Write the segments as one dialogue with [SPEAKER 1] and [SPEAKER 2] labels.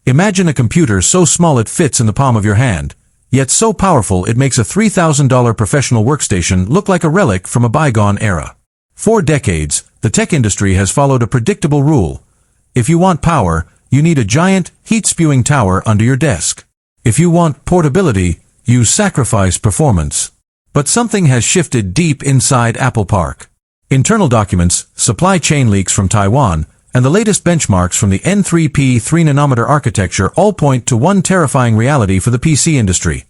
[SPEAKER 1] Imagine a computer so small it fits in the palm of your hand, yet so powerful it makes a $3,000 professional workstation look like a relic from a bygone era. For decades, the tech industry has followed a predictable rule. If you want power, you need a giant, heat-spewing tower under your desk. If you want portability, you sacrifice performance. But something has shifted deep inside Apple Park. Internal documents, supply chain leaks from Taiwan, and the latest benchmarks from the N3P 3nm architecture all point to one terrifying reality for the PC industry.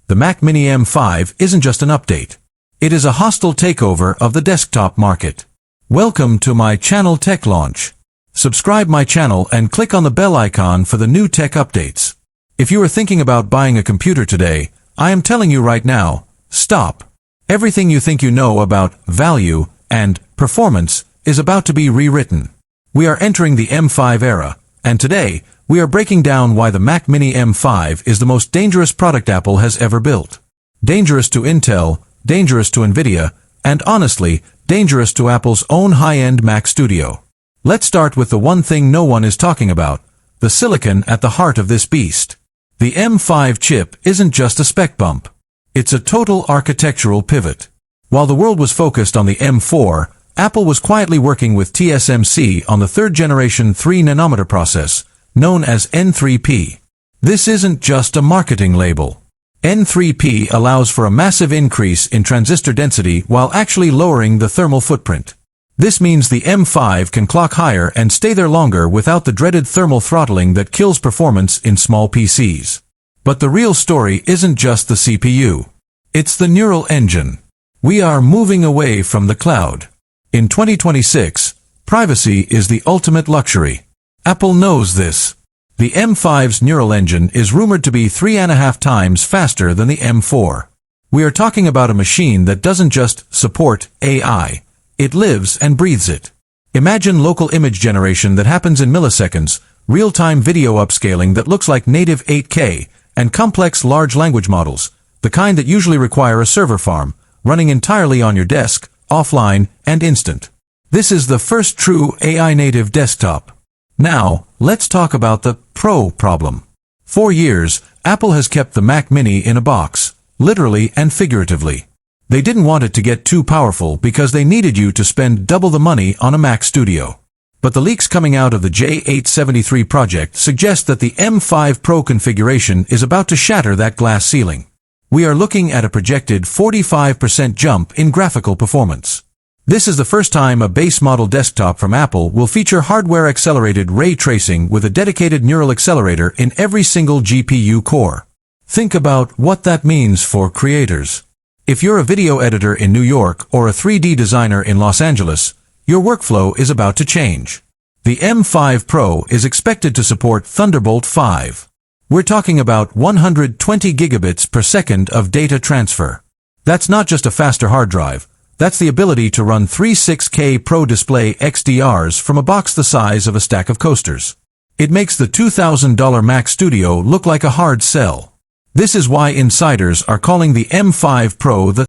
[SPEAKER 1] The Mac Mini M5 isn't just an update. It is a hostile takeover of the desktop market. Welcome to my channel Tech Launch. Subscribe my channel and click on the bell icon for the new tech updates. If you are thinking about buying a computer today, I am telling you right now, stop. Everything you think you know about value and performance is about to be rewritten. We are entering the M5 era, and today, we are breaking down why the Mac Mini M5 is the most dangerous product Apple has ever built. Dangerous to Intel, dangerous to Nvidia, and honestly, dangerous to Apple's own high-end Mac Studio. Let's start with the one thing no one is talking about, the silicon at the heart of this beast. The M5 chip isn't just a spec bump. It's a total architectural pivot. While the world was focused on the M4, Apple was quietly working with TSMC on the third-generation 3nm process, known as N3P. This isn't just a marketing label. N3P allows for a massive increase in transistor density while actually lowering the thermal footprint. This means the M5 can clock higher and stay there longer without the dreaded thermal throttling that kills performance in small PCs. But the real story isn't just the CPU. It's the neural engine. We are moving away from the cloud. In 2026, privacy is the ultimate luxury. Apple knows this. The M5's neural engine is rumored to be 3.5 times faster than the M4. We are talking about a machine that doesn't just support AI. It lives and breathes it. Imagine local image generation that happens in milliseconds, real-time video upscaling that looks like native 8K, and complex large language models, the kind that usually require a server farm, running entirely on your desk, offline, and instant. This is the first true AI-native desktop. Now, let's talk about the Pro problem. For years, Apple has kept the Mac Mini in a box, literally and figuratively. They didn't want it to get too powerful because they needed you to spend double the money on a Mac Studio. But the leaks coming out of the J873 project suggest that the M5 Pro configuration is about to shatter that glass ceiling. We are looking at a projected 45% jump in graphical performance. This is the first time a base model desktop from Apple will feature hardware-accelerated ray tracing with a dedicated neural accelerator in every single GPU core. Think about what that means for creators. If you're a video editor in New York or a 3D designer in Los Angeles, your workflow is about to change. The M5 Pro is expected to support Thunderbolt 5. We're talking about 120 gigabits per second of data transfer. That's not just a faster hard drive. That's the ability to run 3 6K Pro Display XDRs from a box the size of a stack of coasters. It makes the $2,000 Mac Studio look like a hard sell. This is why insiders are calling the M5 Pro the